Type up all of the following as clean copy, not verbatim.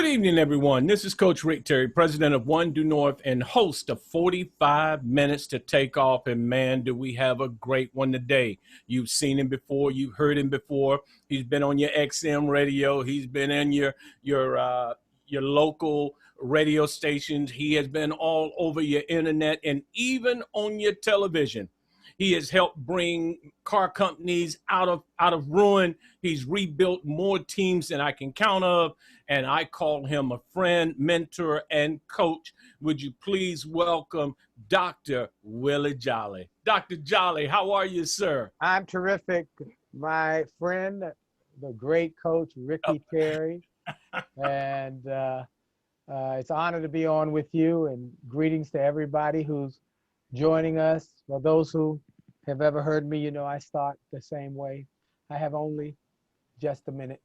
evening, everyone. This is Coach Rick Terry, president of One Due North and host of 45 Minutes to Take Off. And man, do we have a great one today. You've seen him before. You've heard him before. He's been on your XM radio. He's been in your local radio stations. He has been all over your internet and even on your television. He has helped bring car companies out of ruin. He's rebuilt more teams than I can count of. And I call him a friend, mentor, and coach. Would you please welcome Dr. Willie Jolley. Dr. Jolley, how are you, sir? I'm terrific. My friend, the great coach, Ricky Terry. And it's an honor to be on with you, and greetings to everybody who's joining us. For those who have ever heard me, you know I start the same way. I have only just a minute,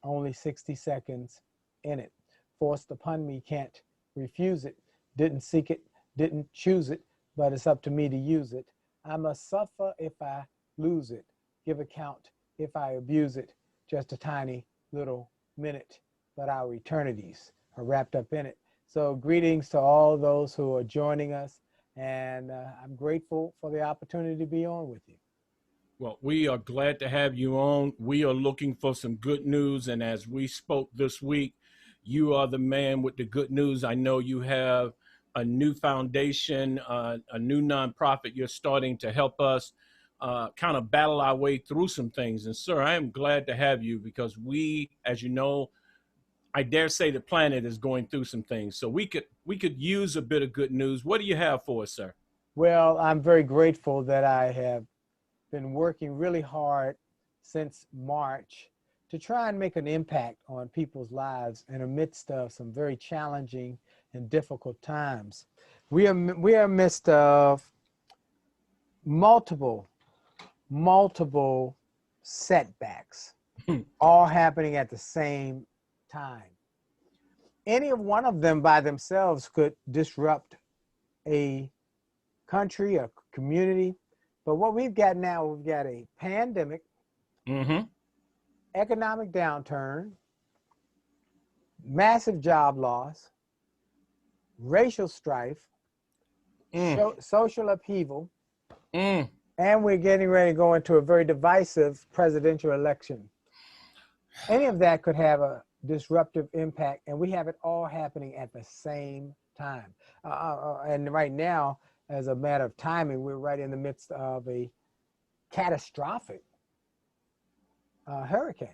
only 60 seconds in it. Forced upon me, can't refuse it. Didn't seek it, didn't choose it, but it's up to me to use it. I must suffer if I lose it, give account if I abuse it. Just a tiny little minute, but our eternities are wrapped up in it. So greetings to all those who are joining us. And I'm grateful for the opportunity to be on with you. Well, we are glad to have you on. We are looking for some good news. And as we spoke this week, you are the man with the good news. I know you have a new foundation, a new nonprofit. You're starting to help us kind of battle our way through some things. And sir, I am glad to have you because we, as you know, I dare say the planet is going through some things. So we could use a bit of good news. What do you have for us, sir? Well, I'm very grateful that I have been working really hard since March to try and make an impact on people's lives in the midst of some very challenging and difficult times. We are amidst of multiple setbacks, all happening at the same time. Any of one of them by themselves could disrupt a country, a community. But what we've got now, we've got a pandemic, economic downturn, massive job loss, racial strife, social upheaval, and we're getting ready to go into a very divisive presidential election. Any of that could have a disruptive impact, and we have it all happening at the same time. And right now, as a matter of timing, we're right in the midst of a catastrophic hurricane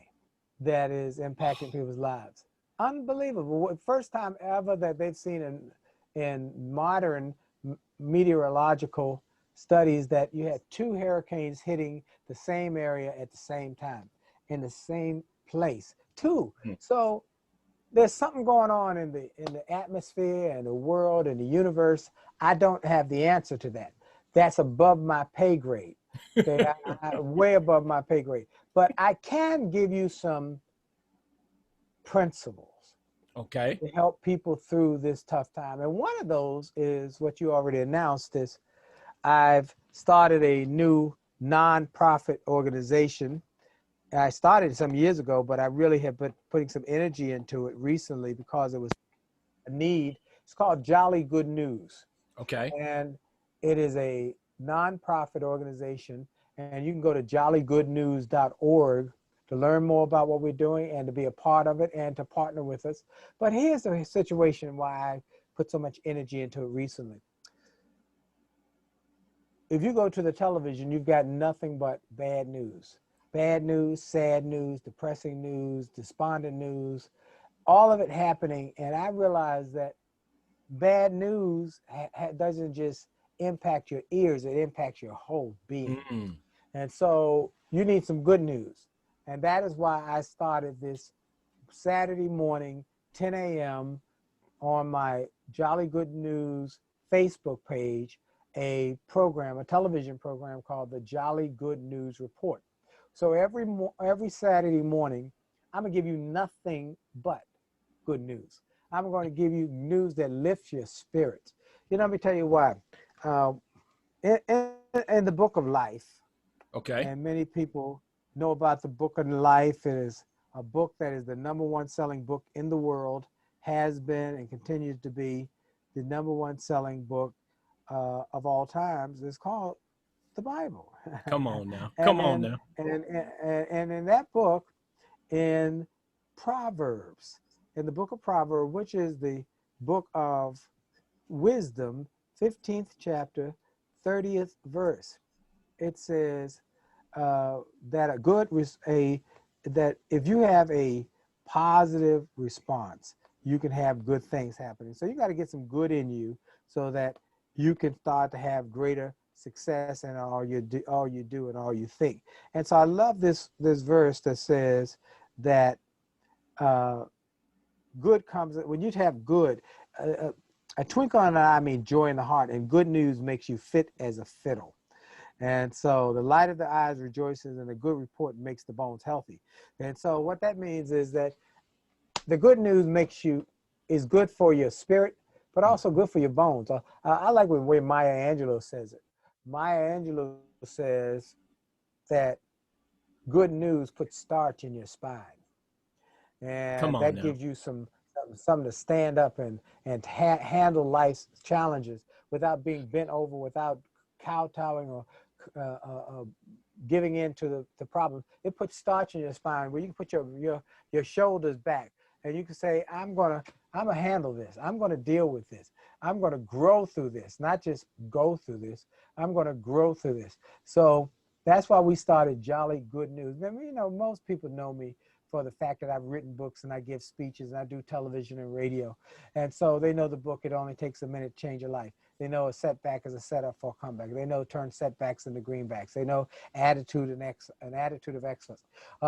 that is impacting people's lives. Unbelievable. First time ever that they've seen in modern meteorological studies that you had two hurricanes hitting the same area at the same time in the same place. Two. So there's something going on in the atmosphere and the world and the universe. I don't have the answer to that. That's above my pay grade. Okay? Way above my pay grade. But I can give you some principles, okay, to help people through this tough time. And one of those is what you already announced is I've started a new nonprofit organization. I started some years ago, but I really have been putting some energy into it recently because it was a need. It's called Jolly Good News. Okay. And it is a nonprofit organization, and you can go to jollygoodnews.org to learn more about what we're doing and to be a part of it and to partner with us. But here's the situation why I put so much energy into it recently. If you go to the television, you've got nothing but bad news. Bad news, sad news, depressing news, despondent news, all of it happening. And I realized that bad news doesn't just impact your ears, it impacts your whole being. And so you need some good news. And that is why I started this Saturday morning, 10 a.m. on my Jolly Good News Facebook page, a program, a television program called the Jolly Good News Report. So every Saturday morning, I'm gonna give you nothing but good news. I'm going to give you news that lifts your spirits. You know, let me tell you why. In the book of life, okay, and many people know about the book of life. It is a book that is the #1 selling book in the world. has been and continues to be the #1 selling book of all times. Is called the Bible. Come on now. Come on and, now. and in that book, in Proverbs, in the book of Proverbs, which is the book of wisdom, 15th chapter, 30th verse, it says that if you have a positive response, you can have good things happening. So you got to get some good in you so that you can start to have greater success in all you do and all you think. And so I love this verse that says that good comes when you have good. A twinkle in the eye means joy in the heart, and good news makes you fit as a fiddle. And so the light of the eyes rejoices, and a good report makes the bones healthy. And so what that means is that the good news is good for your spirit, but also good for your bones. I like the way Maya Angelou says it. Maya Angelou says that good news puts starch in your spine. Come And on that now. gives you something to stand up and handle life's challenges without being bent over, without kowtowing or giving in to the problem. It puts starch in your spine where you can put your shoulders back, and you can say, I'm gonna handle this. I'm gonna deal with this. I'm gonna grow through this, not just go through this. I'm gonna grow through this. So that's why we started Jolly Good News. Remember, most people know me for the fact that I've written books and I give speeches and I do television and radio. And so they know the book, It Only Takes a Minute to Change Your Life. They know a setback is a setup for a comeback. They know turn setbacks into greenbacks. They know attitude and an attitude of excellence.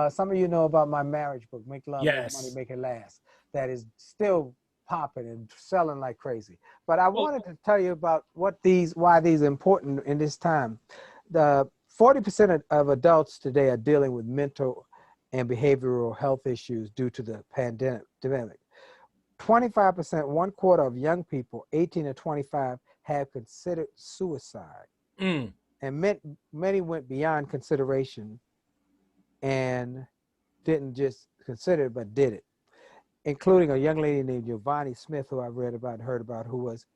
Some of you know about my marriage book, Make Love, Make Money, Yes. Make It Last. That is still popping and selling like crazy. But I Well, wanted to tell you about why these are important in this time. The 40% of adults today are dealing with mental and behavioral health issues due to the pandemic. 25%, 1/4 of young people, 18 to 25, have considered suicide. mm, And many went beyond consideration and didn't just consider it, but did it, including a young lady named Giovanni Smith, who I've read about and heard about, who was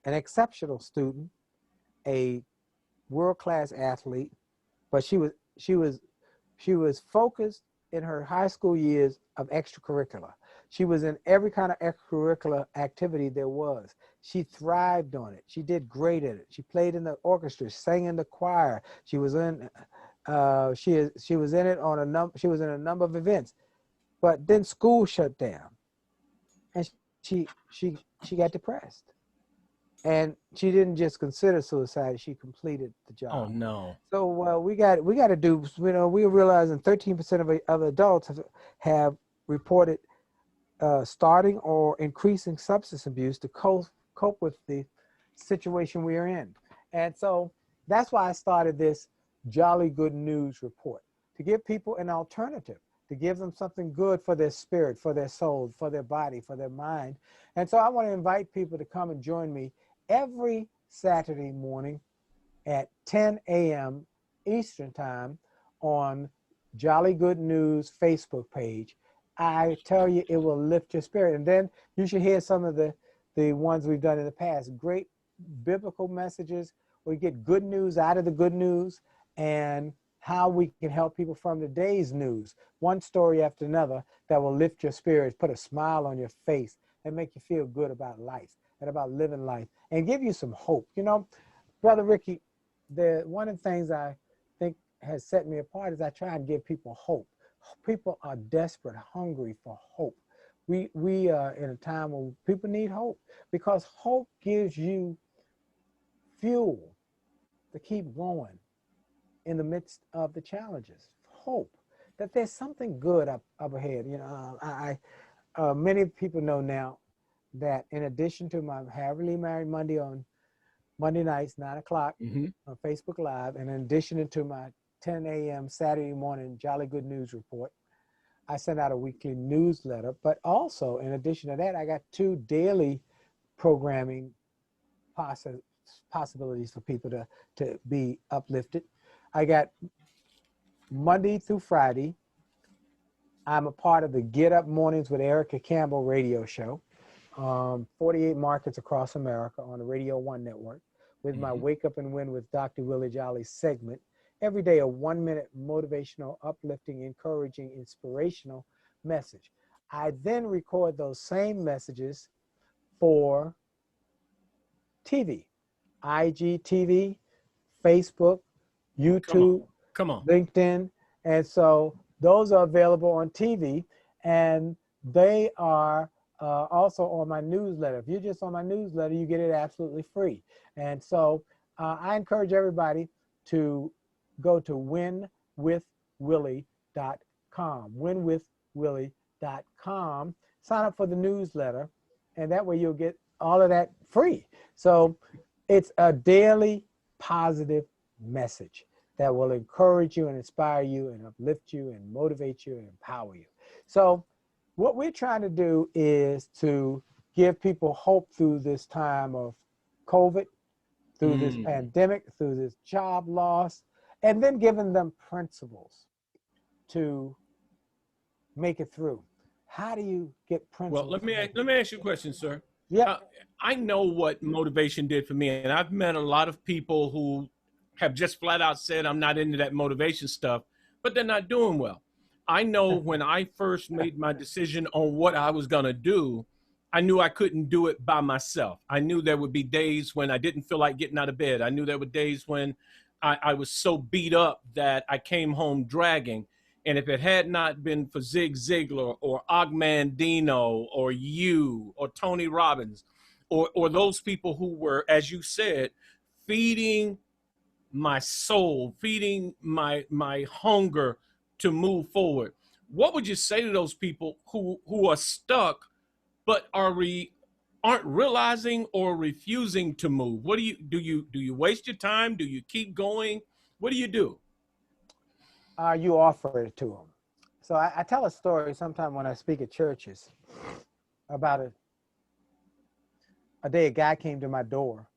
an exceptional student, a world-class athlete, but she was focused in her high school years of extracurricular. She was in every kind of extracurricular activity there was. She thrived on it. She did great at it. She played in the orchestra, sang in the choir. She was in she was in it on she was in a number of events. But then school shut down, and she got depressed. And she didn't just consider suicide; she completed the oh job. no. So we got to do. We realizing 13% of adults have reported starting or increasing substance abuse to cope with the situation we are in. And so that's why I started this Jolly Good News report, to give people an alternative, to give them something good for their spirit, for their soul, for their body, for their mind. And so I want to invite people to come and join me every Saturday morning at 10 a.m. Eastern Time on Jolly Good News Facebook page. I tell you, it will lift your spirit. And then you should hear some of the ones we've done in the past. Great biblical messages. We get good news out of the good news, and how we can help people from the day's news. One story after another that will lift your spirits, put a smile on your face, and make you feel good about life and about living life, and give you some hope. Brother Ricky, one of the things I think has set me apart is I try and give people hope. People are desperate, hungry for hope. We are in a time when people need hope, because hope gives you fuel to keep going in the midst of the challenges. Hope that there's something good up ahead. Many people know now that in addition to my Happily Married Monday on Monday nights, 9 o'clock on Facebook Live, and in addition to my 10 a.m. Saturday morning Jolly Good News report, I send out a weekly newsletter. But also, in addition to that, I got 2 daily programming possibilities for people to be uplifted. I got Monday through Friday, I'm a part of the Get Up Mornings with Erica Campbell radio show. 48 markets across America on the Radio 1 network with my Mhm. Wake Up and Win with Dr. Willie Jolley segment. Every day, a 1-minute motivational, uplifting, encouraging, inspirational message. I then record those same messages for TV, IGTV, Facebook, Come on. YouTube, Come on. LinkedIn. And so those are available on TV, and they are also on my newsletter. If you're just on my newsletter, you get it absolutely free. And so I encourage everybody to go to winwithwillie.com, winwithwillie.com, sign up for the newsletter, and that way you'll get all of that free. So it's a daily positive message that will encourage you and inspire you and uplift you and motivate you and empower you. So what we're trying to do is to give people hope through this time of COVID, through this pandemic, through this job loss, and then giving them principles to make it through. How do you get principles? Well, let me ask you a question, sir. Yeah. I know what motivation did for me, and I've met a lot of people who have just flat out said, I'm not into that motivation stuff, but they're not doing well. I know when I first made my decision on what I was going to do, I knew I couldn't do it by myself. I knew there would be days when I didn't feel like getting out of bed. I knew there were days when I was so beat up that I came home dragging. And if it had not been for Zig Ziglar or Og Mandino or you or Tony Robbins or those people who were, as you said, feeding my soul, feeding my hunger to move forward, what would you say to those people who are stuck but aren't realizing or refusing to move? What do you waste your time? Do you keep going? What do you do? You offer it to them. So I tell a story sometime when I speak at churches about a day a guy came to my door,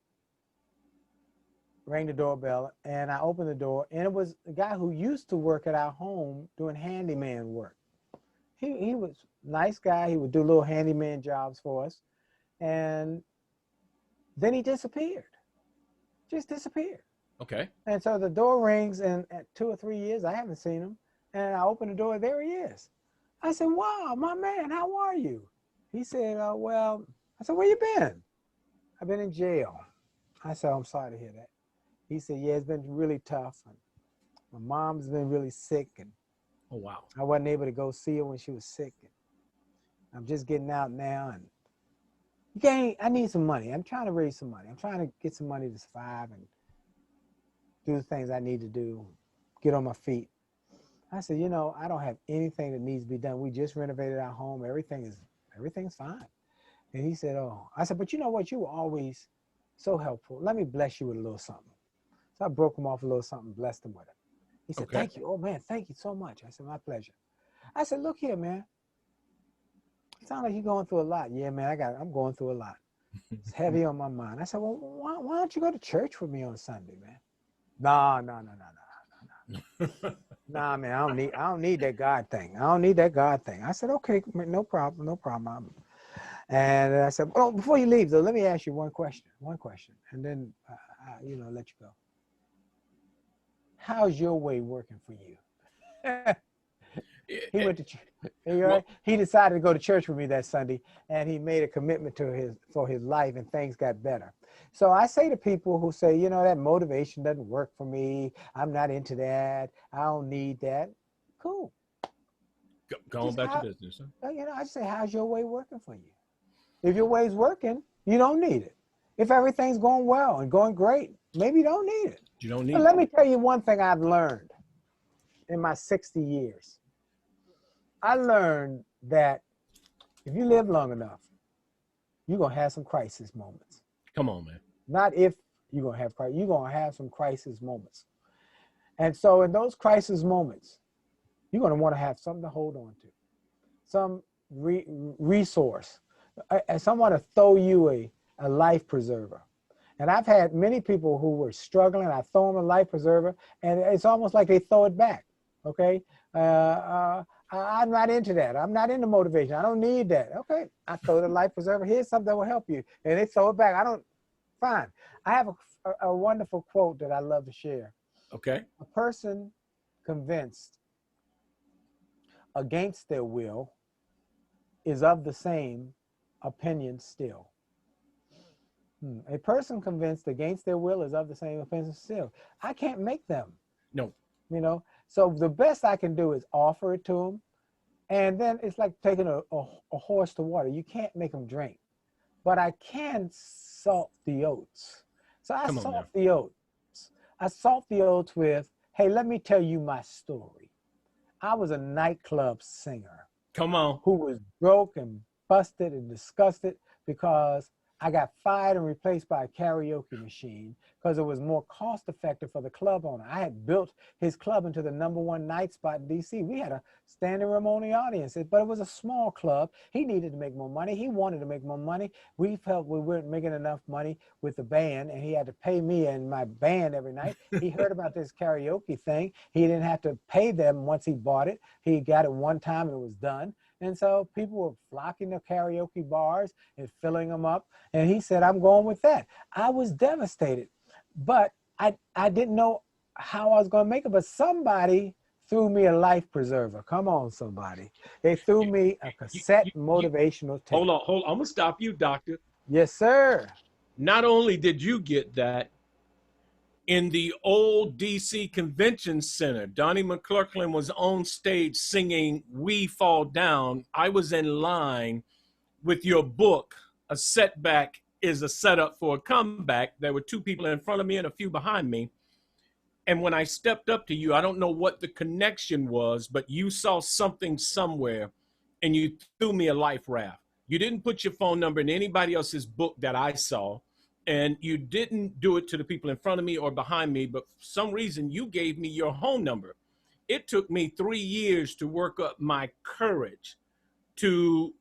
rang the doorbell, and I opened the door, and it was a guy who used to work at our home doing handyman work. He was a nice guy. He would do little handyman jobs for us, and then he disappeared, just disappeared. Okay. And so the door rings, and at 2 or 3 years, I haven't seen him. And I open the door, there he is. I said, wow, my man, how are you? He said, well, I said, where you been? I've been in jail. I said, I'm sorry to hear that. He said, yeah, it's been really tough. And my mom's been really sick, and Oh, wow. I wasn't able to go see her when she was sick. And I'm just getting out now, and I need some money. I'm trying to raise some money. I'm trying to get some money to survive and do the things I need to do, get on my feet. I said, you know, I don't have anything that needs to be done. We just renovated our home. Everything's fine. And he said, oh, I said, but you know what? You were always so helpful. Let me bless you with a little something. So I broke him off a little something, blessed him with it. He said, Okay. thank you. Oh man, thank you so much. I said, my pleasure. I said, look here, man. It sounds like you're going through a lot. Yeah, man, I'm going through a lot. It's heavy on my mind. I said, well, why don't you go to church with me on Sunday, man? No. Nah, man, I don't need that God thing. I don't need that God thing. I said, okay, no problem. And I said, well, before you leave, though, let me ask you one question, and then, let you go. How's your way working for you? He went to church. He decided to go to church with me that Sunday, and he made a commitment for his life, and things got better. So I say to people who say, you know, that motivation doesn't work for me. I'm not into that. I don't need that. Cool. Going back to business. Huh? You know, I say, how's your way working for you? If your way's working, you don't need it. If everything's going well and going great, maybe you don't need it. You don't need But let me tell you one thing I've learned in my 60 years. I learned that if you live long enough, you're going to have some crisis moments. Come on, man. Not if you're going to have crisis. You're going to have some crisis moments. And so in those crisis moments, you're going to want to have something to hold on to, some resource, someone to throw you a life preserver. And I've had many people who were struggling. I throw them a life preserver, and it's almost like they throw it back, okay? I'm not into that. I'm not into motivation. I don't need that. Okay, I throw the life preserver. Here's something that will help you. And they throw it back. I don't, fine. I have a wonderful quote that I love to share. Okay. A person convinced against their will is of the same opinion still. A person convinced against their will is of the same opinion still. I can't make them. No. You know, so the best I can do is offer it to them. And then it's like taking a horse to water. You can't make them drink, but I can salt the oats. So I salt the oats. I salt the oats with, hey, let me tell you my story. I was a nightclub singer. Come on. Who was broke and busted and disgusted because I got fired and replaced by a karaoke machine because it was more cost effective for the club owner. I had built his club into the #1 night spot in DC. We had a standing room only audience, but it was a small club. He needed to make more money. He wanted to make more money. We felt we weren't making enough money with the band, and he had to pay me and my band every night. He heard about this karaoke thing. He didn't have to pay them once he bought it. He got it one time and it was done. And so people were flocking to karaoke bars and filling them up. And he said, I'm going with that. I was devastated, but I didn't know how I was going to make it. But somebody threw me a life preserver. Come on, somebody. They threw me a cassette motivational tape. Hold on. I'm going to stop you, doctor. Yes, sir. Not only did you get that, in the old DC Convention Center, Donnie McClurkin was on stage singing We Fall Down. I was in line with your book, A Setback is a Setup for a Comeback. There were 2 people in front of me and a few behind me. And when I stepped up to you, I don't know what the connection was, but you saw something somewhere and you threw me a life raft. You didn't put your phone number in anybody else's book that I saw. And you didn't do it to the people in front of me or behind me, but for some reason you gave me your home number. It took me 3 years to work up my courage to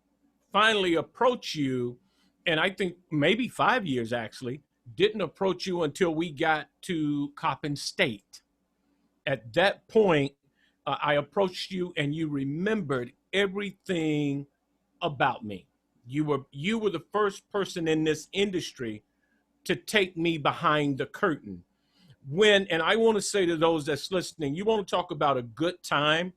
finally approach you. And I think maybe 5 years actually, didn't approach you until we got to Coppin State. At that point, I approached you and you remembered everything about me. You were the first person in this industry to take me behind the curtain. And I want to say to those that's listening, you want to talk about a good time.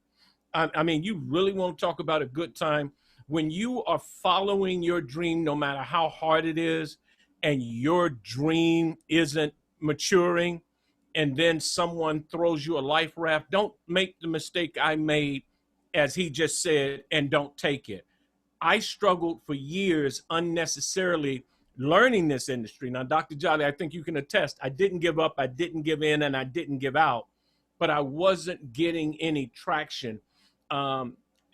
I mean, you really want to talk about a good time when you are following your dream, no matter how hard it is, and your dream isn't maturing, and then someone throws you a life raft. Don't make the mistake I made, as he just said, and don't take it. I struggled for years unnecessarily learning this industry. Now, Dr. Jolley, I think you can attest, I didn't give up, I didn't give in, and I didn't give out, but I wasn't getting any traction.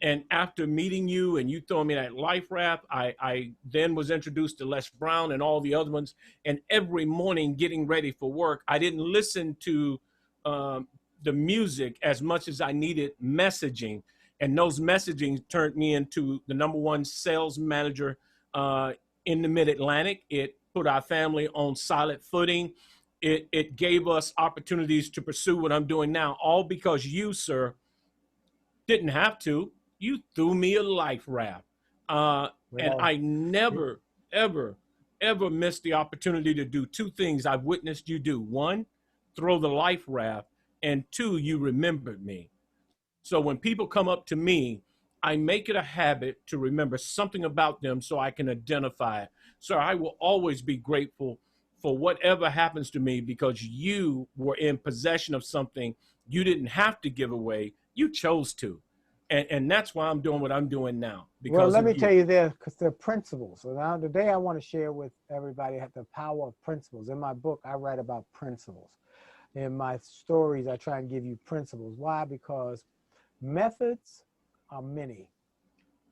And after meeting you and you throwing me that life raft, I then was introduced to Les Brown and all the other ones. And every morning getting ready for work, I didn't listen to the music as much as I needed messaging. And those messaging turned me into the #1 sales manager in the Mid-Atlantic. It put our family on solid footing. It gave us opportunities to pursue what I'm doing now, all because you, sir, didn't have to. You threw me a life raft. And I never, ever, ever missed the opportunity to do 2 things I've witnessed you do. 1, throw the life raft, and 2, you remembered me. So when people come up to me, I make it a habit to remember something about them so I can identify it. So I will always be grateful for whatever happens to me because you were in possession of something you didn't have to give away. You chose to. And that's why I'm doing what I'm doing now. Well, let me tell you because they're principles. So now today I want to share with everybody the power of principles. In my book, I write about principles. In my stories, I try and give you principles. Why? Because methods are many.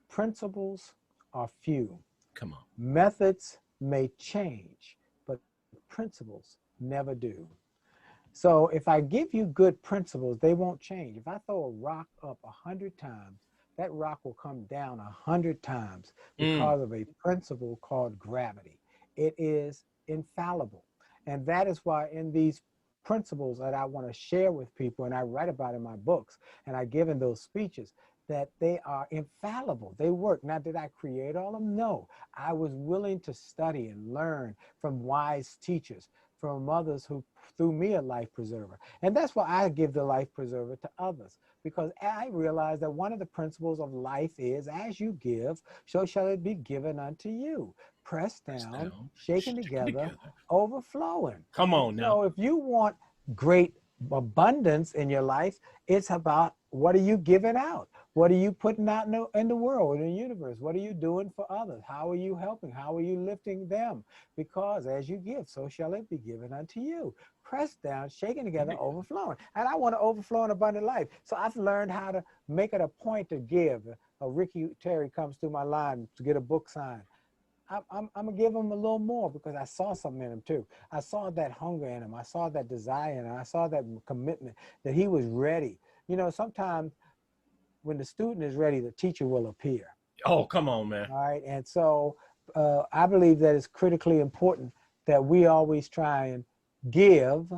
Principles are few. Come on. Methods may change, but principles never do. So if I give you good principles, they won't change. If I throw a rock up 100 times, that rock will come down 100 times because of a principle called gravity. It is infallible. And that is why in these principles that I want to share with people and I write about in my books and I give in those speeches, that they are infallible. They work. Now, did I create all of them? No. I was willing to study and learn from wise teachers, from others who threw me a life preserver. And that's why I give the life preserver to others, because I realize that one of the principles of life is, as you give, so shall it be given unto you. Pressed down, shaken together, overflowing. Come on now. So if you want great abundance in your life, it's about, what are you giving out? What are you putting out in the world, in the universe? What are you doing for others? How are you helping? How are you lifting them? Because as you give, so shall it be given unto you. Pressed down, shaken together, overflowing. And I want to overflow an abundant life. So I've learned how to make it a point to give. Ricky Terry comes through my line to get a book signed. I'm going to give him a little more, because I saw something in him too. I saw that hunger in him. I saw that desire in him. I saw that commitment, that he was ready. You know, sometimes when the student is ready, the teacher will appear. Oh, come on, man. All right. And so I believe that it's critically important that we always try and give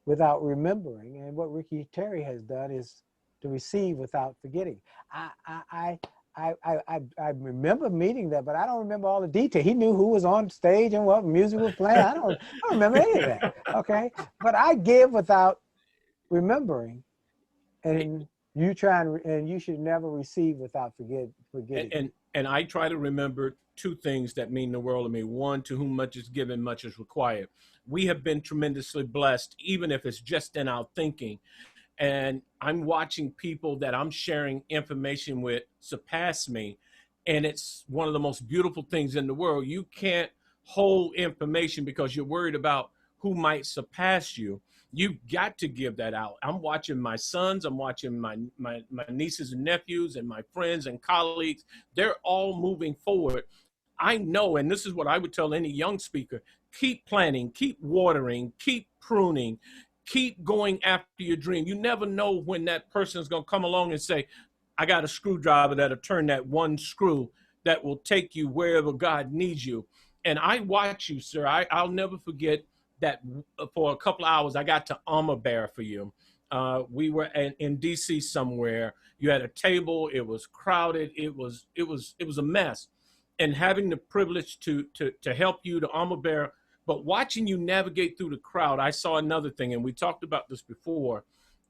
without remembering. And what Ricky Terry has done is to receive without forgetting. I remember meeting that, but I don't remember all the detail. He knew who was on stage and what music was playing. I don't remember any of that. Okay. But I give without remembering. And you try and you should never receive without forgetting. And I try to remember two things that mean the world to me. One, to whom much is given, much is required. We have been tremendously blessed, even if it's just in our thinking. And I'm watching people that I'm sharing information with surpass me. And it's one of the most beautiful things in the world. You can't hold information because you're worried about who might surpass you. You've got to give that out. I'm watching my sons, I'm watching my nieces and nephews and my friends and colleagues. They're all moving forward. I know, and this is what I would tell any young speaker, keep planting, keep watering, keep pruning, keep going after your dream. You never know when that person is going to come along and say, I got a screwdriver that'll turn that one screw that will take you wherever God needs you. And I watch you, sir. I'll never forget that for a couple of hours, I got to armor bear for you. We were in DC somewhere. You had a table. It was crowded. It was a mess. And having the privilege to help you to armor bear, but watching you navigate through the crowd, I saw another thing, and we talked about this before.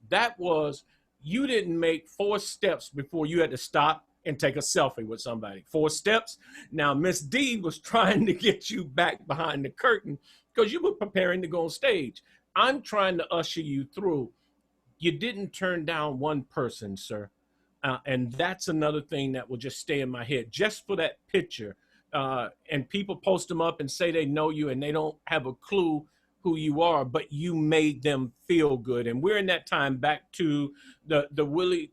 That was, you didn't make 4 steps before you had to stop and take a selfie with somebody. 4 steps. Now, Miss D was trying to get you back behind the curtain because you were preparing to go on stage. I'm trying to usher you through. You didn't turn down one person, sir. And that's another thing that will just stay in my head, just for that picture. And people post them up and say they know you and they don't have a clue who you are, but you made them feel good. And we're in that time back to the Willie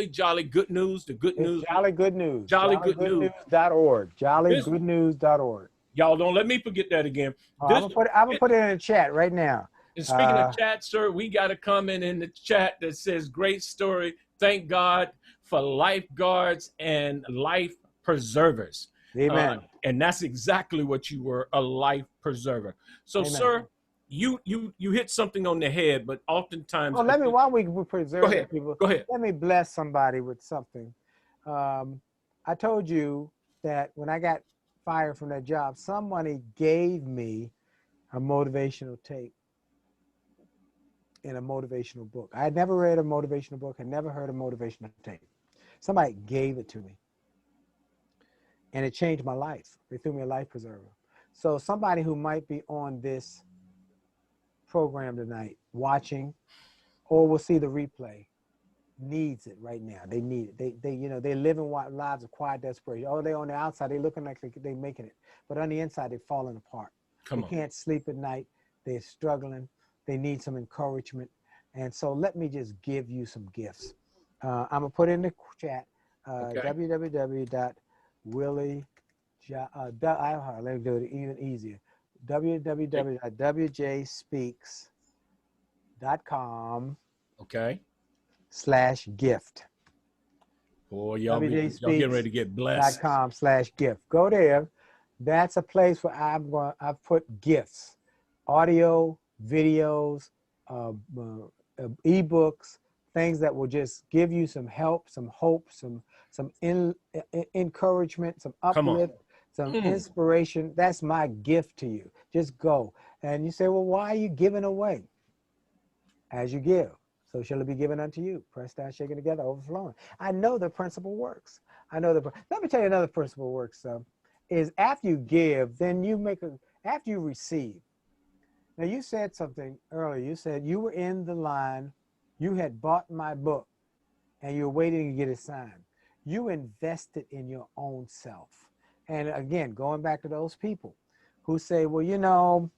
Jolley good news, the good news. Jolly Good News. JollyGoodNews.org. JollyGoodNews.org. Y'all don't let me forget that again. I'm gonna put it in the chat right now. And speaking of chat, sir, we got a comment in the chat that says, great story. Thank God for lifeguards and life preservers. Amen. And that's exactly what you were, a life preserver. So, Amen. Sir, you hit something on the head, but oftentimes. Well, while we preserve people, go ahead. Let me bless somebody with something. I told you that when I got fired from that job, somebody gave me a motivational tape in a motivational book. I had never read a motivational book, had never heard a motivational tape. Somebody gave it to me. And it changed my life. They threw me a life preserver. So somebody who might be on this program tonight, watching, or will see the replay, needs it right now. They need it. They live in lives of quiet desperation. Oh, they on the outside, they looking like they making it. But on the inside, they're falling apart. They can't sleep at night. They're struggling. They need some encouragement. And so let me just give you some gifts. I'm going to put in the chat, www.willie, let me do it even easier, www.wjspeaks.com /gift. Boy, y'all getting ready to get blessed. .com/gift. Go there. That's a place where I've put gifts, audio, videos, ebooks things that will just give you some help, some hope, some encouragement, some Come on. uplift, some inspiration. That's my gift to you. Just go. And you say, well, why are you giving away? As you give, so shall it be given unto you. Pressed down, shaken together, overflowing. I know the principle works. I know the. Let me tell you another principle works. Is after you give, then you after you receive. Now you said something earlier. You said you were in the line, you had bought my book, and you're waiting to get it signed. You invested in your own self. And again, going back to those people who say, well, you know,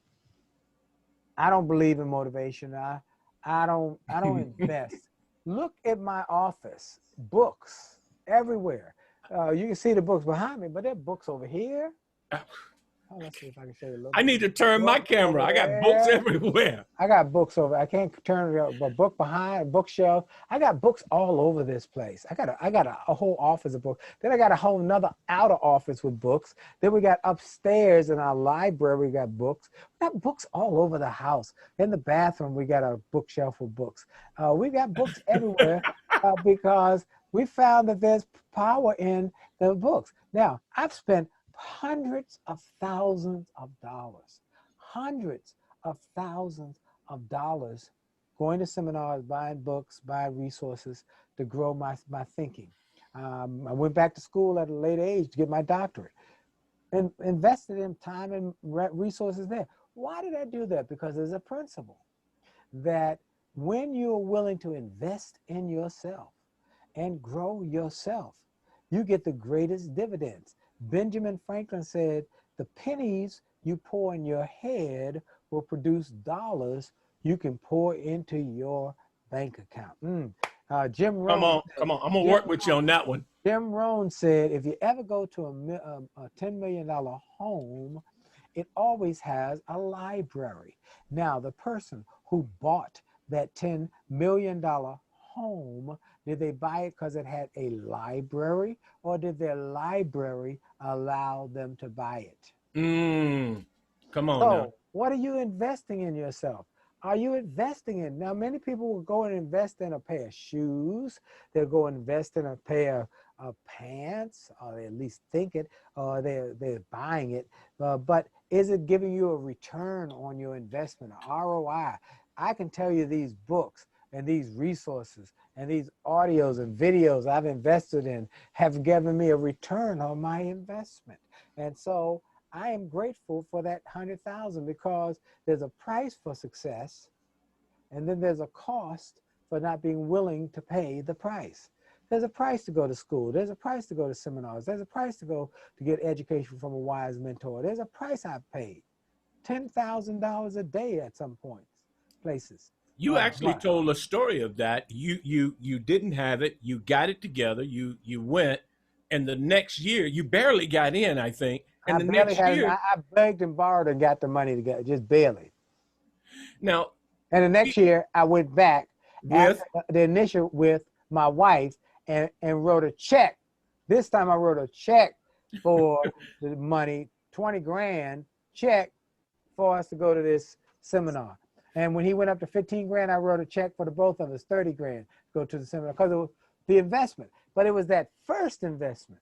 I don't believe in motivation. I don't invest. Look at my office, books everywhere. You can see the books behind me, but there are books over here. Oh, let's see if I can show you a little. I need to turn my camera. I got books everywhere. I got books over. I can't turn it, a book behind a bookshelf. I got books all over this place. I got a whole office of books. Then I got a whole nother outer office with books. Then we got upstairs in our library, we got books. We got books all over the house. In the bathroom, we got a bookshelf of books. We got books everywhere because we found that there's power in the books. Now, I've spent hundreds of thousands of dollars going to seminars, buying books, buying resources to grow my thinking. I went back to school at a late age to get my doctorate and invested in time and resources there. Why did I do that? Because there's a principle that when you're willing to invest in yourself and grow yourself, you get the greatest dividends. Benjamin Franklin said, the pennies you pour in your head will produce dollars you can pour into your bank account. Jim Rohn. Come on. I'm going to work with you on that one. Jim Rohn said, if you ever go to a $10 million home, it always has a library. Now, the person who bought that $10 million home, did they buy it because it had a library, or did their library allow them to buy it? Come on. So, now. What are you investing in yourself? Are you investing in? Now, many people will go and invest in a pair of shoes. They'll go invest in a pair of pants, or they at least think it, or they're buying it. But is it giving you a return on your investment, an ROI? I can tell you these books and these resources and these audios and videos I've invested in have given me a return on my investment. And so I am grateful for that 100,000, because there's a price for success, and then there's a cost for not being willing to pay the price. There's a price to go to school. There's a price to go to seminars. There's a price to go to get education from a wise mentor. There's a price I've paid, $10,000 a day at some points, places. You actually told a story of that. You didn't have it. You got it together. You went, and the next year you barely got in, I think. And the next year, I begged and borrowed and got the money together, just barely. Now, and the next year I went back with the initial with my wife and wrote a check. This time I wrote a check for the money, 20 grand check for us to go to this seminar. And when he went up to 15 grand, I wrote a check for the both of us, 30 grand, to go to the seminar, because it was the investment. But it was that first investment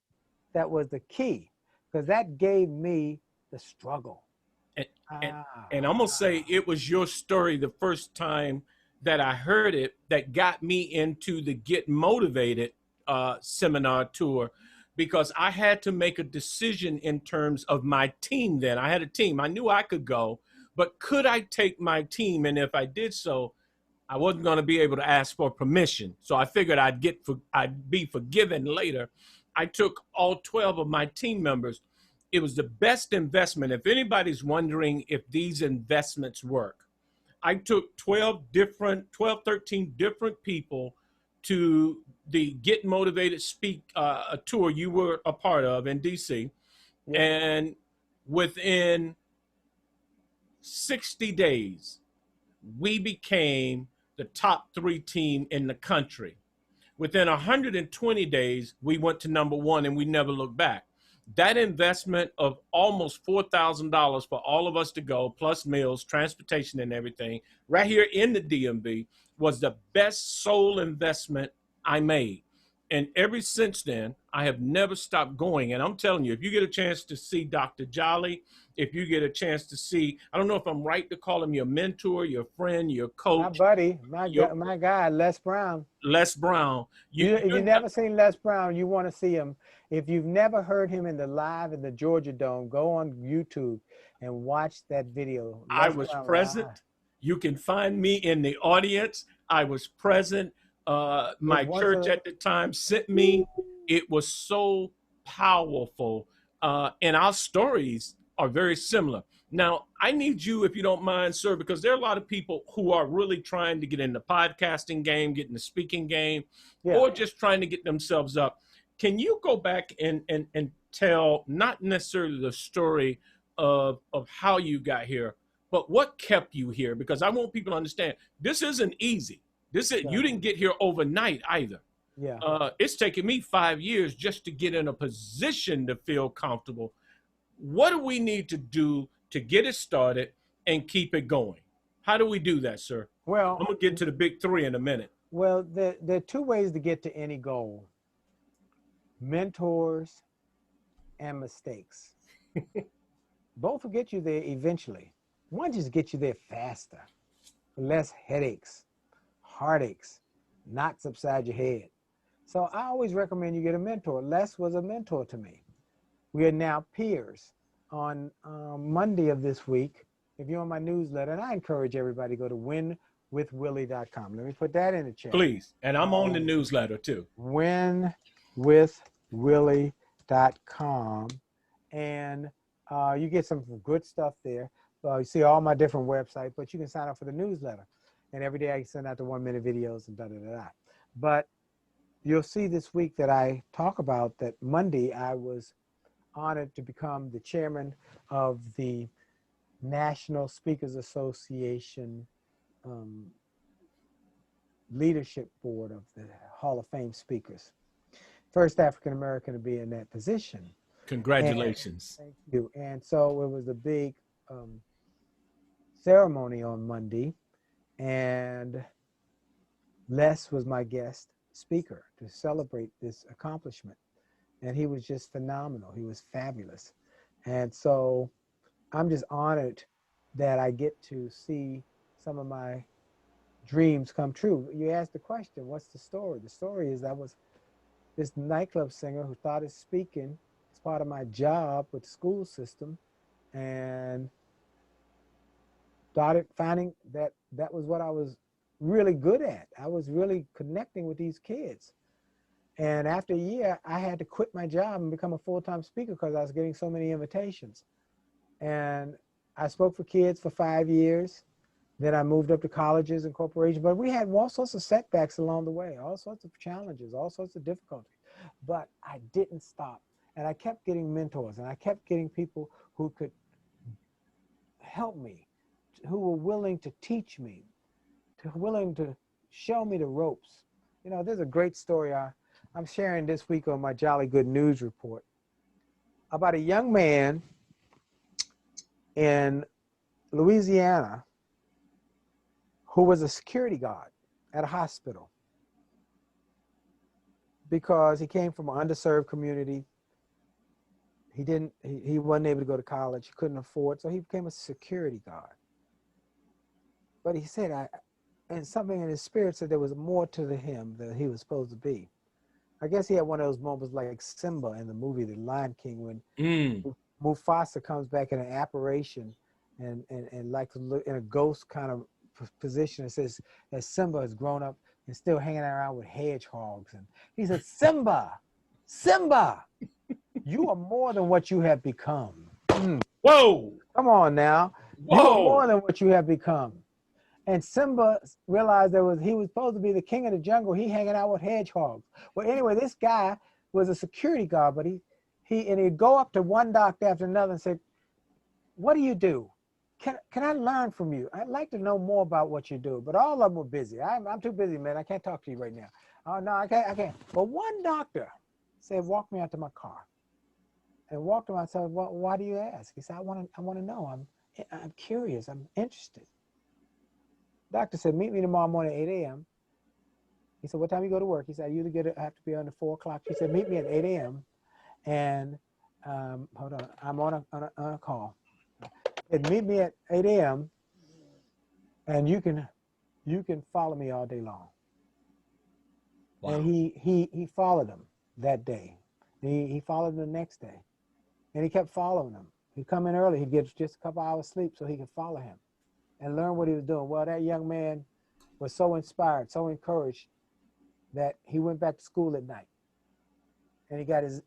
that was the key, because that gave me the struggle. And I'm going to say it was your story the first time that I heard it that got me into the Get Motivated seminar tour, because I had to make a decision in terms of my team then. I had a team. I knew I could go, but could I take my team? And if I did so, I wasn't going to be able to ask for permission. So I figured I'd be forgiven later. I took all 12 of my team members. It was the best investment. If anybody's wondering if these investments work, I took 13 different people to the Get Motivated Speak a tour you were a part of in DC. Yeah. And within 60 days, we became the top 3 team in the country. Within 120 days, we went to #1 and we never looked back. That investment of almost $4,000 for all of us to go, plus meals, transportation, and everything, right here in the DMV, was the best soul investment I made. And ever since then, I have never stopped going. And I'm telling you, if you get a chance to see Dr. Jolley, if you get a chance to see, I don't know if I'm right to call him your mentor, your friend, your My coach, buddy, your my guy, Les Brown. Les Brown. If you've never seen Les Brown, you want to see him. If you've never heard him in the Georgia Dome, go on YouTube and watch that video. I Les was Brown present. live. You can find me in the audience. I was present. My church at the time sent me. It was so powerful. And our stories are very similar. Now, I need you, if you don't mind, sir, because there are a lot of people who are really trying to get in the podcasting game, get in the speaking game, or just trying to get themselves up. Can you go back and tell not necessarily the story of how you got here, but what kept you here? Because I want people to understand this isn't easy. You didn't get here overnight either. Yeah. It's taken me 5 years just to get in a position to feel comfortable. What do we need to do to get it started and keep it going? How do we do that, sir? Well, I'm gonna get to the big three in a minute. Well, there are two ways to get to any goal: mentors and mistakes. Both will get you there eventually. One just gets you there faster, less headaches, heartaches, knots upside your head. So I always recommend you get a mentor. Les was a mentor to me. We are now peers. On Monday of this week, if you're on my newsletter, and I encourage everybody to go to winwithwillie.com. Let me put that in the chat. Please. And I'm on the newsletter too. Winwithwillie.com. And you get some good stuff there. You see all my different websites, but you can sign up for the newsletter. And every day I send out the 1-minute videos and da-da-da-da. But you'll see this week that I talk about that Monday I was honored to become the chairman of the National Speakers Association leadership board of the Hall of Fame speakers. First African-American to be in that position. Congratulations. Thank you. And so it was a big ceremony on Monday, and Les was my guest speaker to celebrate this accomplishment. And he was just phenomenal. He was fabulous. And so I'm just honored that I get to see some of my dreams come true. You asked the question, what's the story? The story is I was this nightclub singer who started speaking as part of my job with the school system, and started finding that that was what I was really good at. I was really connecting with these kids. And after a year, I had to quit my job and become a full-time speaker because I was getting so many invitations. And I spoke for kids for 5 years. Then I moved up to colleges and corporations. But we had all sorts of setbacks along the way, all sorts of challenges, all sorts of difficulties. But I didn't stop. And I kept getting mentors, and I kept getting people who could help me, who were willing to teach me, willing to show me the ropes. You know, there's a great story I'm sharing this week on my Jolly Good News report about a young man in Louisiana who was a security guard at a hospital because he came from an underserved community. He wasn't able to go to college. He couldn't afford, so he became a security guard. But he said, and something in his spirit said there was more to him than he was supposed to be. I guess he had one of those moments like Simba in the movie The Lion King when Mufasa comes back in an apparition and like in a ghost kind of position. It says that Simba has grown up and still hanging around with hedgehogs. And he said, Simba, you are more than what you have become. Whoa. Come on now. Whoa. You are more than what you have become. And Simba realized he was supposed to be the king of the jungle. He hanging out with hedgehogs. Well, anyway, this guy was a security guard, but he'd go up to one doctor after another and say, what do you do? Can I learn from you? I'd like to know more about what you do. But all of them were busy. I'm too busy, man. I can't talk to you right now. Oh, no, I can't. But one doctor said, walk me out to my car. And walked him out and said, well, why do you ask? He said, I want to know. I'm curious. I'm interested. doctor said, meet me tomorrow morning at 8 a.m. He said, what time you go to work? He said, I usually have to be on at 4 o'clock. He said, meet me at 8 a.m. And hold on, I'm on a call. And meet me at 8 a.m. and you can follow me all day long. Wow. And he followed him that day. He followed him the next day. And he kept following him. He'd come in early. He'd get just a couple hours sleep so he could follow him and learn what he was doing. Well, that young man was so inspired, so encouraged that he went back to school at night. And he got his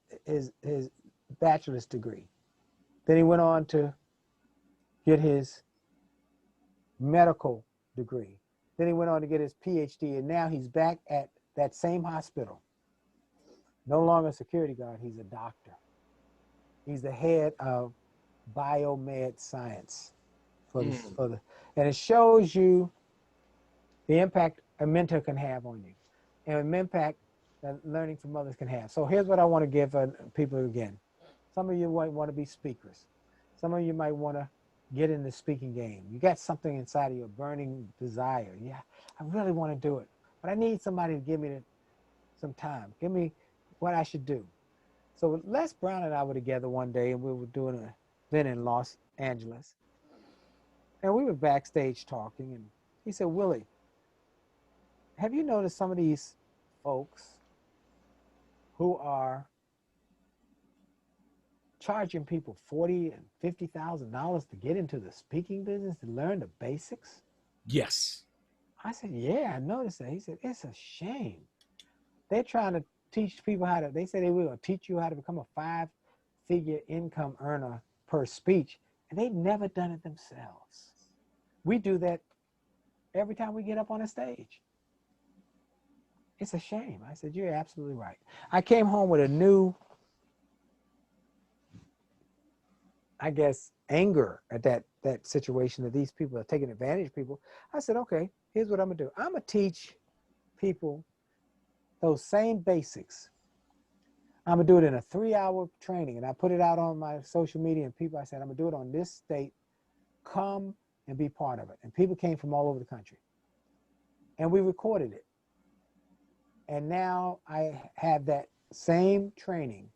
bachelor's degree. Then he went on to get his medical degree. Then he went on to get his PhD, and now he's back at that same hospital. No longer a security guard, he's a doctor. He's the head of biomed science and it shows you the impact a mentor can have on you and the impact that learning from others can have. So here's what I want to give people again. Some of you might want to be speakers. Some of you might want to get in the speaking game. You got something inside of you, a burning desire. Yeah, I really want to do it, but I need somebody to give me some time. Give me what I should do. So Les Brown and I were together one day, and we were doing an event in Los Angeles. And we were backstage talking, and he said, Willie, have you noticed some of these folks who are charging people $40,000 and $50,000 to get into the speaking business to learn the basics? Yes. I said, yeah, I noticed that. He said, it's a shame. They're trying to teach people how to, they say they will teach you how to become a 5-figure income earner per speech, and they've never done it themselves. We do that every time we get up on a stage. It's a shame. I said, you're absolutely right. I came home with a new, I guess, anger at that situation that these people are taking advantage of people. I said, okay, here's what I'm gonna do. I'm gonna teach people those same basics. I'm gonna do it in a 3-hour training, and I put it out on my social media, and people, I said, I'm gonna do it on this state. Come and be part of it. And people came from all over the country. And we recorded it. And now I have that same training,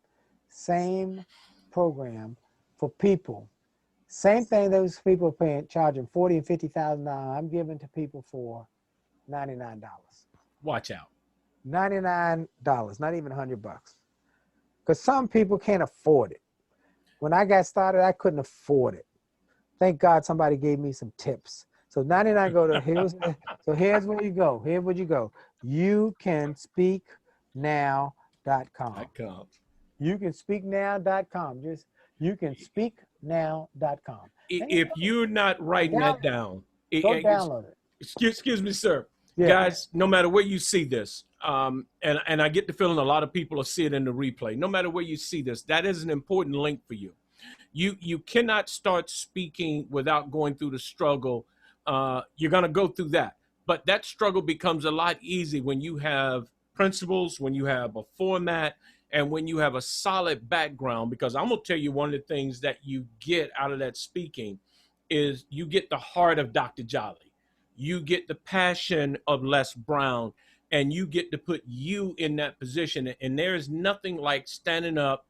same program for people. Same thing those people are paying, charging $40,000 and $50,000. I'm giving to people for $99. Watch out. $99, not even $100. Because some people can't afford it. When I got started, I couldn't afford it. Thank God somebody gave me some tips. So 99 go to here's where you go. Here's where you go. YouCanSpeakNow.com. YouCanSpeakNow.com. Just YouCanSpeakNow.com. If you're not writing that down, go download it. Excuse me, sir. Yeah. Guys, no matter where you see this, and I get the feeling a lot of people will see it in the replay. No matter where you see this, that is an important link for you. You cannot start speaking without going through the struggle. You're going to go through that. But that struggle becomes a lot easier when you have principles, when you have a format, and when you have a solid background. Because I'm going to tell you, one of the things that you get out of that speaking is you get the heart of Dr. Jolley. You get the passion of Les Brown, and you get to put you in that position. And there is nothing like standing up,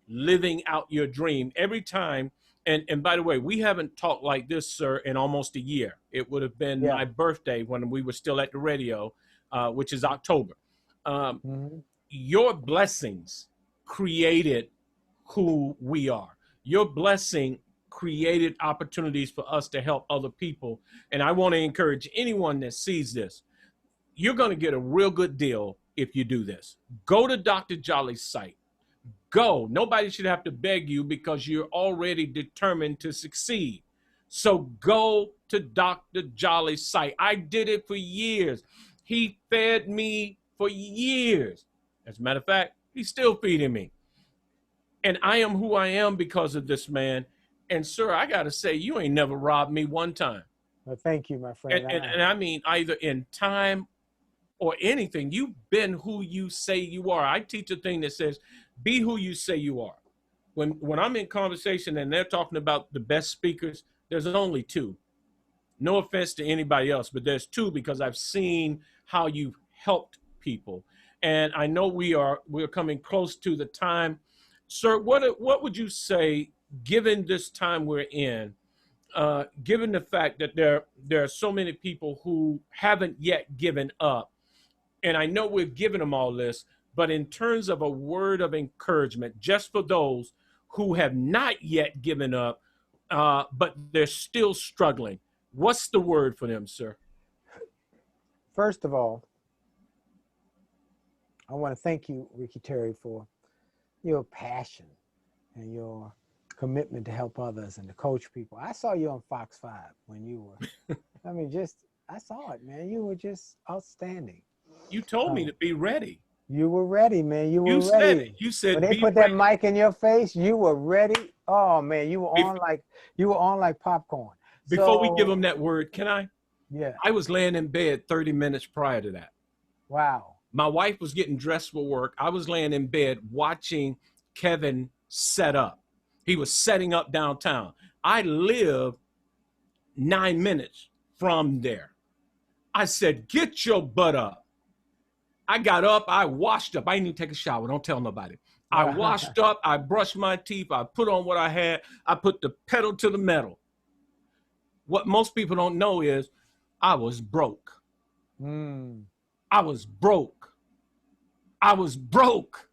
living out your dream every time. And by the way, we haven't talked like this, sir, in almost a year. It would have been my birthday when we were still at the radio, which is October. Your blessings created who we are. Your blessing created opportunities for us to help other people. And I want to encourage anyone that sees this, you're going to get a real good deal if you do this. Go to Dr. Jolley's site. Go. Nobody should have to beg you because you're already determined to succeed. So go to Dr. Jolley's site. I did it for years. He fed me for years. As a matter of fact, he's still feeding me. And I am who I am because of this man. And sir, I got to say, you ain't never robbed me one time. Well, thank you, my friend. And I mean, either in time or anything, you've been who you say you are. I teach a thing that says, be who you say you are. When I'm in conversation and they're talking about the best speakers, there's only two. No offense to anybody else, but there's two, because I've seen how you've helped people. And I know we're coming close to the time. Sir, what would you say, given this time we're in, given the fact that there are so many people who haven't yet given up, and I know we've given them all this, but in terms of a word of encouragement, just for those who have not yet given up, but they're still struggling, what's the word for them, sir? First of all, I want to thank you, Ricky Terry, for your passion and your commitment to help others and to coach people. I saw you on Fox 5 when you were, I mean, I saw it, man. You were just outstanding. You told me to be ready. You were ready, man. You were ready. Said it. You said when they put ready. That mic in your face, you were ready. Oh man, you were on like popcorn. Before we give them that word, can I? Yeah. I was laying in bed 30 minutes prior to that. Wow. My wife was getting dressed for work. I was laying in bed watching Kevin set up. He was setting up downtown. I live 9 minutes from there. I said, get your butt up. I got up, I washed up. I didn't even take a shower. Don't tell nobody. I washed up, I brushed my teeth, I put on what I had, I put the pedal to the metal. What most people don't know is I was broke. I was broke. I was broke.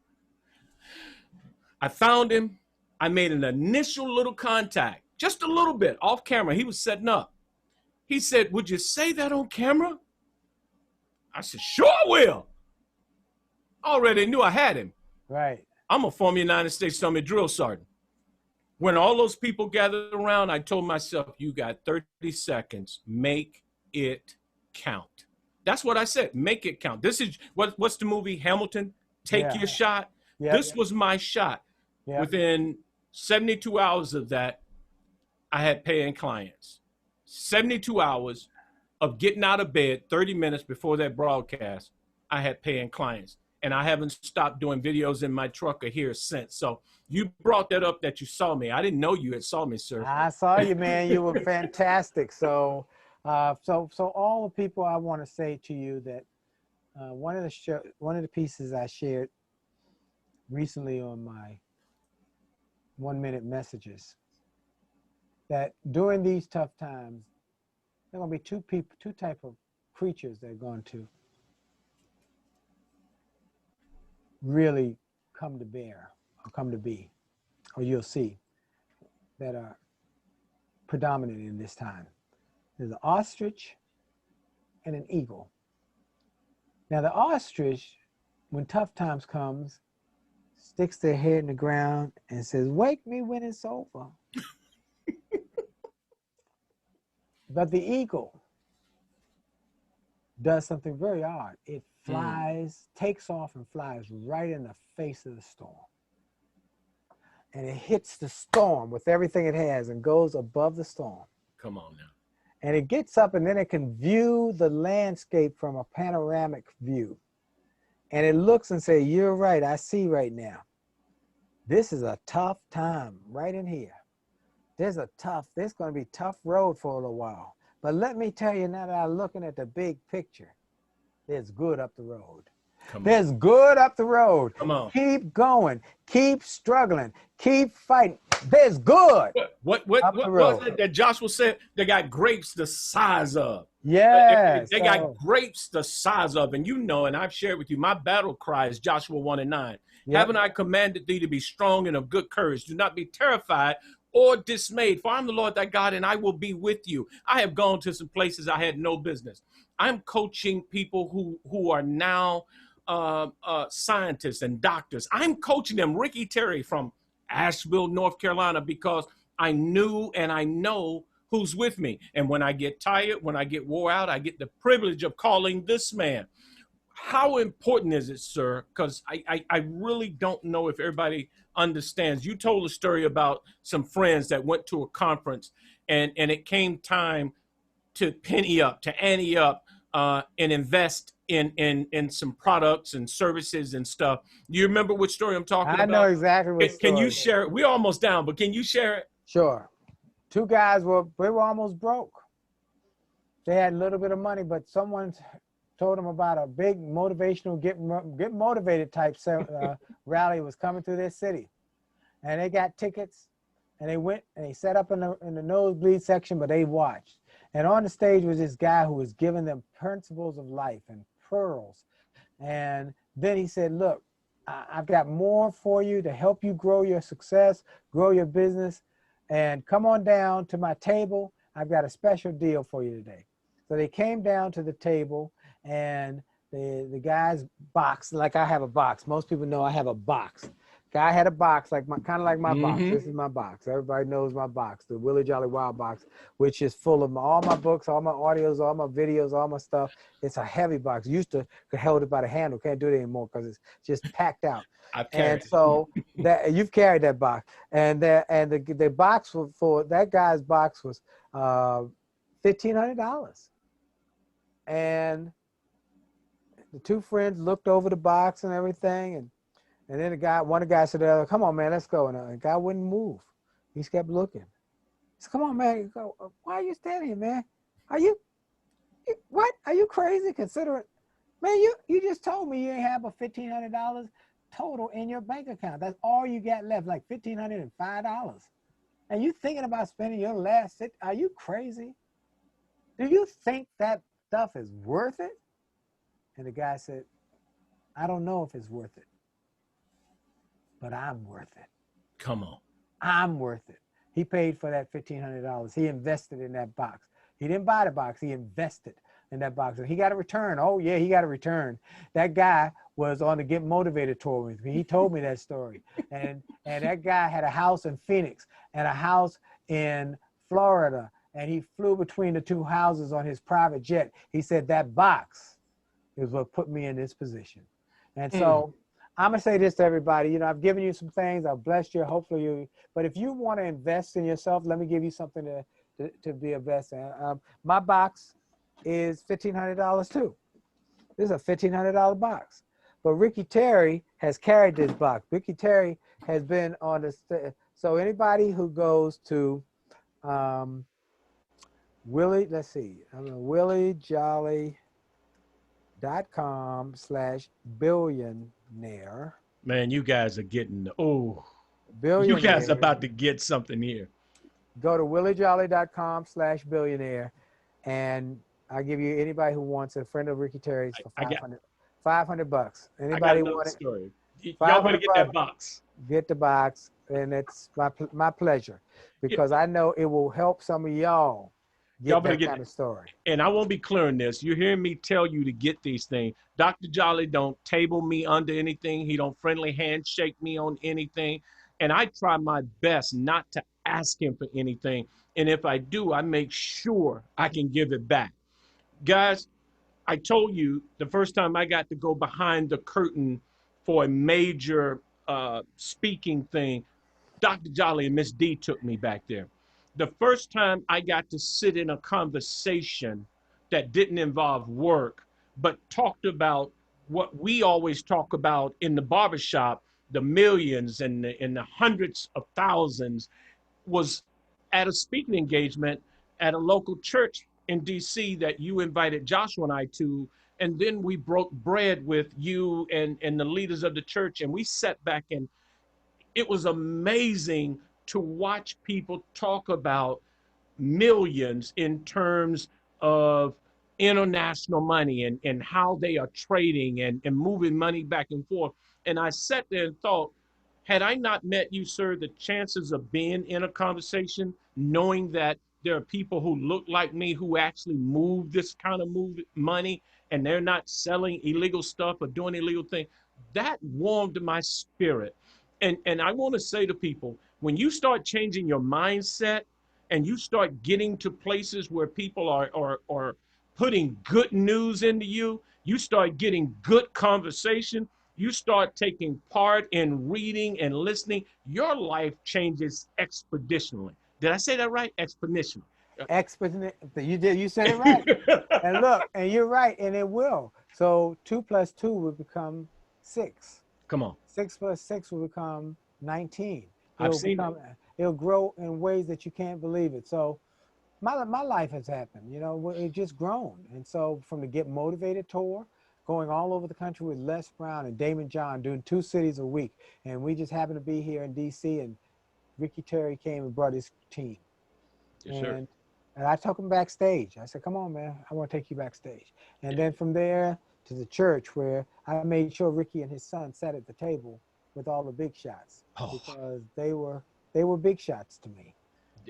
I found him. I made an initial little contact, just a little bit off camera. He was setting up. He said, would you say that on camera? I said, sure I will. Already knew I had him. Right. I'm a former United States Army drill sergeant. When all those people gathered around, I told myself, you got 30 seconds. Make it count. That's what I said. Make it count. This is what's the movie Hamilton? Take your shot. Yep. This was my shot. Yep. Within 72 hours of that, I had paying clients. 72 hours of getting out of bed, 30 minutes before that broadcast, I had paying clients. And I haven't stopped doing videos in my truck or here since. So you brought that up that you saw me. I didn't know you had saw me, sir. I saw you, man. You were fantastic. So all the people, I want to say to you that one of the pieces I shared recently on my 1-minute messages, that during these tough times, there are going to be two type of creatures that are going to really come to bear or come to be, or you'll see, that are predominant in this time. There's an ostrich and an eagle. Now the ostrich, when tough times comes, sticks their head in the ground and says, wake me when it's over. But the eagle does something very odd. It flies, takes off and flies right in the face of the storm. And it hits the storm with everything it has and goes above the storm. Come on now. And it gets up and then it can view the landscape from a panoramic view. And it looks and says, you're right, I see right now. This is a tough time right in here. There's going to be a tough road for a little while. But let me tell you, now that I'm looking at the big picture, there's good up the road. There's good up the road. Come on. Keep going. Keep struggling. Keep fighting. There's good. What was it that Joshua said? They got grapes the size of. Yes. They got grapes the size of. And you know, and I've shared with you, my battle cry is Joshua 1:9. Yep. Haven't I commanded thee to be strong and of good courage? Do not be terrified or dismayed, for I'm the Lord thy God, and I will be with you. I have gone to some places I had no business. I'm coaching people who are now scientists and doctors. I'm coaching them, Ricky Terry from Asheville, North Carolina, because I knew and I know who's with me. And when I get tired, when I get wore out, I get the privilege of calling this man. How important is it, sir? Because I really don't know if everybody understands. You told a story about some friends that went to a conference and it came time to penny up, to ante up, and invest in some products and services and stuff. Do you remember which story I'm talking about? I know exactly what story. Can you share it? We're almost down, but can you share it? Sure. Two guys we were almost broke. they had a little bit of money, but someone told them about a big motivational get motivated type rally was coming through their city, and they got tickets, and they went and they set up in the nosebleed section, but they watched. And on the stage was this guy who was giving them principles of life and pearls. And then he said, look, I've got more for you to help you grow your success, grow your business, and come on down to my table. I've got a special deal for you today. So they came down to the table, and the guy's box, like I have a box. Most people know I have a box. Guy had a box, like kind of like my box. This is my box. Everybody knows my box, the Willie Jolley Wild box, which is full of all my books, all my audios, all my videos, all my stuff. It's a heavy box. Used to could hold it by the handle. Can't do it anymore because it's just packed out. And so that you've carried that box, and the box for that guy's box was $1,500. And the two friends looked over the box and everything, and then one of the guys said, come on, man, let's go. And the guy wouldn't move. He just kept looking. He said, come on, man. Why are you standing here, man? What? Are you crazy? Considering, man, you just told me you ain't have a $1,500 total in your bank account. That's all you got left, like $1,505. And you thinking about spending your last, are you crazy? Do you think that stuff is worth it? And the guy said, I don't know if it's worth it, but I'm worth it. Come on. I'm worth it. He paid for that $1,500. He invested in that box. He didn't buy the box. He invested in that box. And he got a return. Oh, yeah, he got a return. That guy was on the Get Motivated tour with me. He told me that story. And that guy had a house in Phoenix and a house in Florida. And he flew between the two houses on his private jet. He said that box is what put me in this position. And so I'm going to say this to everybody. You know, I've given you some things. I've blessed you. Hopefully you, but if you want to invest in yourself, let me give you something to be invested in. My box is $1,500 too. This is a $1,500 box. But Ricky Terry has carried this box. Ricky Terry has been on the, so anybody who goes to WillieJolley.com/billionaire. Man, you guys are getting, Billionaire. you guys are about to get something here. Go to WillieJolley.com/billionaire, and I'll give you anybody who wants a friend of Ricky Terry's for $500. Anybody want it? Story. Y'all better get that box. Get the box, and it's my pleasure, because I know it will help some of y'all get that kind of story. And I won't be clearing this. You're hearing me tell you to get these things. Dr. Jolley don't table me under anything. He don't friendly handshake me on anything. And I try my best not to ask him for anything. And if I do, I make sure I can give it back. Guys, I told you the first time I got to go behind the curtain for a major speaking thing, Dr. Jolley and Miss D took me back there. The first time I got to sit in a conversation that didn't involve work, but talked about what we always talk about in the barbershop, the millions and the hundreds of thousands, was at a speaking engagement at a local church in DC that you invited Joshua and I to. And then we broke bread with you and the leaders of the church, and we sat back, and it was amazing to watch people talk about millions in terms of international money and how they are trading and moving money back and forth. And I sat there and thought, had I not met you, sir, the chances of being in a conversation, knowing that there are people who look like me who actually move this kind of money, and they're not selling illegal stuff or doing illegal things, that warmed my spirit. And I want to say to people, when you start changing your mindset and you start getting to places where people are putting good news into you, you start getting good conversation, you start taking part in reading and listening, your life changes exponentially. Did I say that right? Exponentially. You said it right. And look, and you're right, and it will. So 2 + 2 will become 6. Come on. 6 + 6 will become 19. I've seen it. It'll grow in ways that you can't believe it. So my life has happened. You know, it just grown. And so from the Get Motivated tour, going all over the country with Les Brown and Damon John, doing 2 cities a week. And we just happened to be here in DC, and Ricky Terry came and brought his team. Yes, sir. And I took him backstage. I said, come on, man, I want to take you backstage. And then from there to the church, where I made sure Ricky and his son sat at the table with all the big shots, Oh, because they were big shots to me.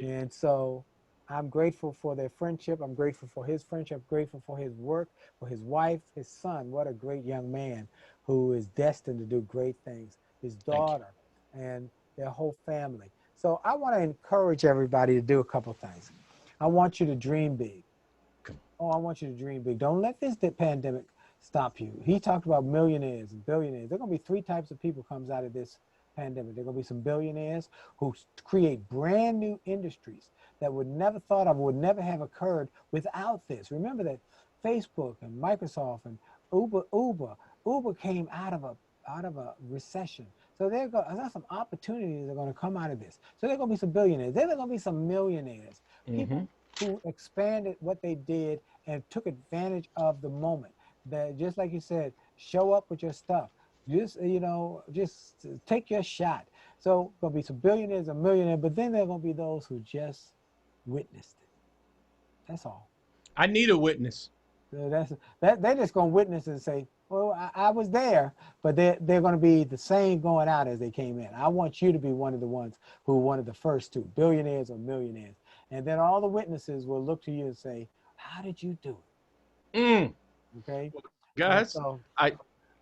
And so I'm grateful for their friendship. I'm grateful for his friendship. I'm grateful for his work, for his wife, his son. What a great young man who is destined to do great things. His thank you. daughter and their whole family. So I want to encourage everybody to do a couple things. I want you to dream big. Oh, I want you to dream big. Don't let this pandemic stop you. He talked about millionaires and billionaires. There are going to be 3 types of people comes out of this pandemic. There are going to be some billionaires who create brand new industries that would never thought of, would never have occurred without this. Remember that Facebook and Microsoft and Uber came out of a recession. So there's some opportunities that are going to come out of this. So there are going to be some billionaires. Then there are going to be some millionaires. People who expanded what they did and took advantage of the moment. That, just like you said, show up with your stuff. Just, just take your shot. So going to be some billionaires and millionaires, but then there are going to be those who just witnessed it. That's all. I need a witness. So they're just going to witness and say, well, I was there, but they're going to be the same going out as they came in. I want you to be one of the ones who were one of the first 2, billionaires or millionaires. And then all the witnesses will look to you and say, how did you do it? Okay. Guys, So,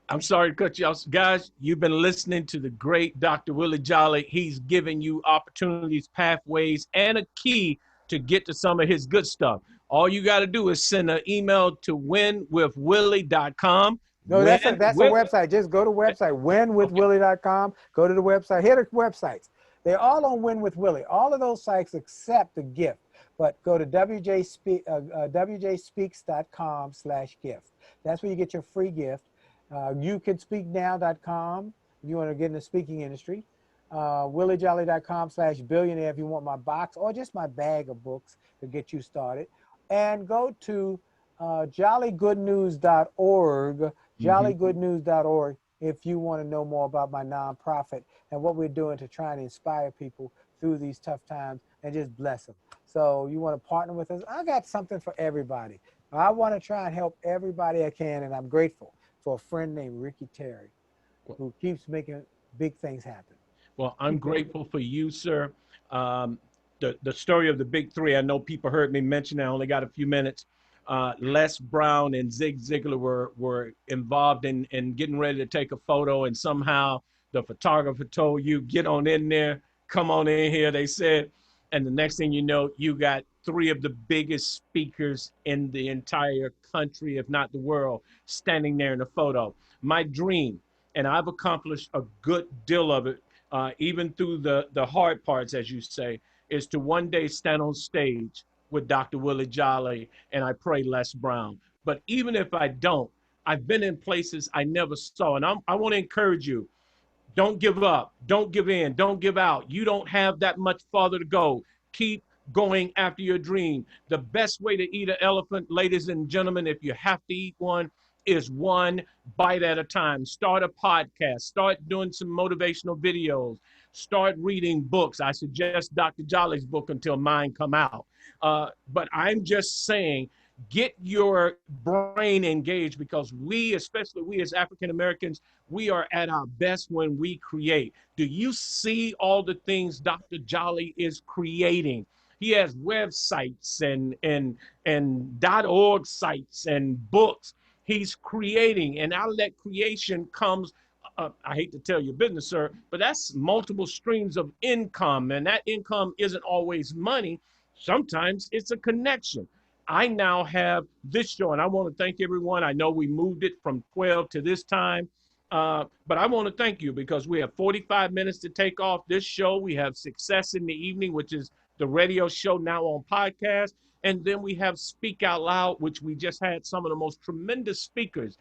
I'm sorry to cut you off. Guys, you've been listening to the great Dr. Willie Jolley. He's giving you opportunities, pathways, and a key to get to some of his good stuff. All you got to do is send an email to winwithwillie.com. no, that's a website. Just go to the website, winwithwillie.com. Go to the website. Here are the websites. They're all on Win with Willie. All of those sites accept the gift. But go to wjspeaks.com/gift. That's where you get your free gift. YouCanSpeakNow.com if you want to get in the speaking industry. WillieJolley.com/billionaire if you want my box or just my bag of books to get you started. And go to jollygoodnews.org, jollygoodnews.org, if you want to know more about my nonprofit and what we're doing to try and inspire people through these tough times and just bless them. So you want to partner with us? I got something for everybody. I want to try and help everybody I can, and I'm grateful for a friend named Ricky Terry who keeps making big things happen. Well, I'm grateful for you, sir. The story of the big 3, I know people heard me mention. I only got a few minutes. Les Brown and Zig Ziglar were involved in getting ready to take a photo, and somehow the photographer told you, get on in there, come on in here, they said. And the next thing you know, you got 3 of the biggest speakers in the entire country, if not the world, standing there in a photo. My dream, and I've accomplished a good deal of it, even through the hard parts, as you say, is to one day stand on stage with Dr. Willie Jolley and I pray Les Brown. But even if I don't, I've been in places I never saw. And I want to encourage you, don't give up. Don't give in. Don't give out. You don't have that much farther to go. Keep going after your dream. The best way to eat an elephant, ladies and gentlemen, if you have to eat one, is one bite at a time. Start a podcast. Start doing some motivational videos. Start reading books. I suggest Dr. Jolley's book until mine come out. But I'm just saying, get your brain engaged, because we, especially we as African Americans, we are at our best when we create. Do you see all the things Dr. Jolley is creating? He has websites and .org sites and books. He's creating, and out of that creation comes, I hate to tell you business, sir, but that's multiple streams of income, and that income isn't always money. Sometimes it's a connection. I now have this show, and I want to thank everyone. I know we moved it from 12 to this time, but I want to thank you because we have 45 minutes to take off this show. We have Success in the Evening, which is the radio show now on podcast. And then we have Speak Out Loud, which we just had some of the most tremendous speakers,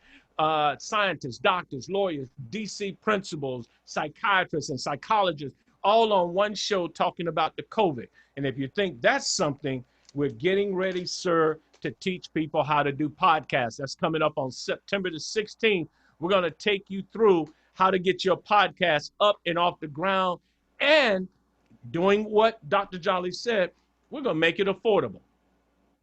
scientists, doctors, lawyers, DC principals, psychiatrists, and psychologists, all on one show talking about the COVID. And if you think that's something, We're getting ready, sir, to teach people how to do podcasts. That's coming up on September the 16th. We're going to take you through how to get your podcast up and off the ground, and doing what Dr. Jolley said, we're going to make it affordable.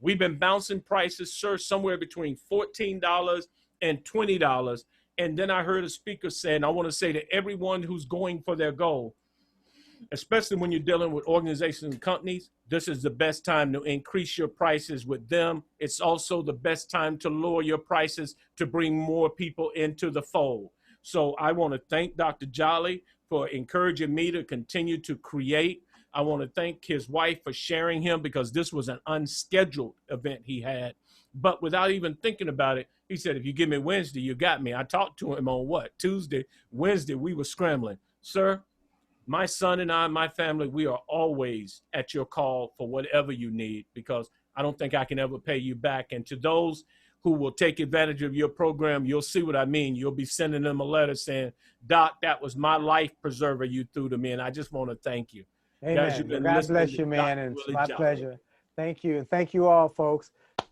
We've been bouncing prices, sir, somewhere between $14 and $20. And then I heard a speaker say, and I want to say to everyone who's going for their goal, especially when you're dealing with organizations and companies, this is the best time to increase your prices with them. It's also the best time to lower your prices to bring more people into the fold. So I want to thank Dr. Jolley for encouraging me to continue to create. I want to thank his wife for sharing him, because this was an unscheduled event he had. But without even thinking about it, he said, if you give me Wednesday, you got me. I talked to him on what? Tuesday. Wednesday, we were scrambling. Sir, my son and I, my family, we are always at your call for whatever you need, because I don't think I can ever pay you back. And to those who will take advantage of your program, you'll see what I mean. You'll be sending them a letter saying, Doc, that was my life preserver you threw to me, and I just want to thank you. Amen. Guys, you've been God bless listening you, to man, Dr. and it's Willie my Jolley. pleasure. Thank you. And thank you all, folks.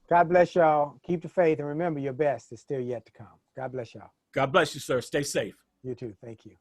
God bless y'all. Keep the faith, and remember, your best is still yet to come. God bless y'all. God bless you, sir. Stay safe. You too. Thank you.